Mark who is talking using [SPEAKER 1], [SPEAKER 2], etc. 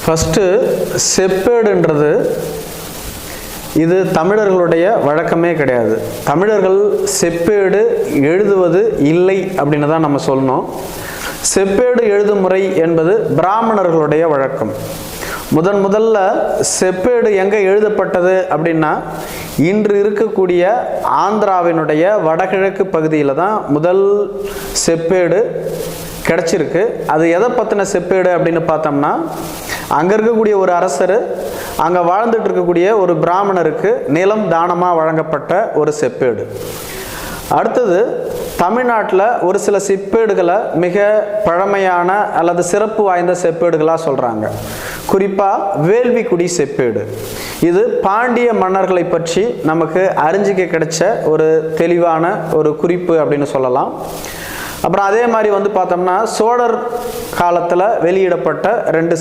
[SPEAKER 1] First செப்பேடுன்றது இது தமிழர்களுடைய வழக்கமே கிடையாது. தமிழர்கள் செப்பேடு எழுதுவது இல்லை அப்படின்னு தான் நம்ம சொல்லணும். செப்பேடு எழுதும் முறை என்பது பிராமணர்களுடைய வழக்கம். முதல்ல செப்பேடு எங்கே எழுதப்பட்டது அப்படின்னா, இன்று இருக்கக்கூடிய ஆந்திராவினுடைய வடகிழக்கு பகுதியில் தான் முதல் செப்பேடு கிடச்சிருக்கு. அது எதை பற்றின செப்பேடு அப்படின்னு பார்த்தோம்னா, அங்கே இருக்கக்கூடிய ஒரு அரசர் அங்கே வாழ்ந்துட்டு இருக்கக்கூடிய ஒரு பிராமணருக்கு நிலம் தானமாக வழங்கப்பட்ட ஒரு செப்பேடு. அடுத்தது தமிழ்நாட்டில் ஒரு சில செப்பேடுகளை மிக பழமையான அல்லது சிறப்பு வாய்ந்த செப்பேடுகளாக சொல்கிறாங்க. குறிப்பாக வேள்விக்குடி செப்பேடு. இது பாண்டிய மன்னர்களை பற்றி நமக்கு அறிஞ்சிக்க கிடைச்ச ஒரு தெளிவான ஒரு குறிப்பு அப்படின்னு சொல்லலாம். அப்புறம் அதே மாதிரி பார்த்தோம்னா சோழர் காலத்தில் வெளியிடப்பட்ட 2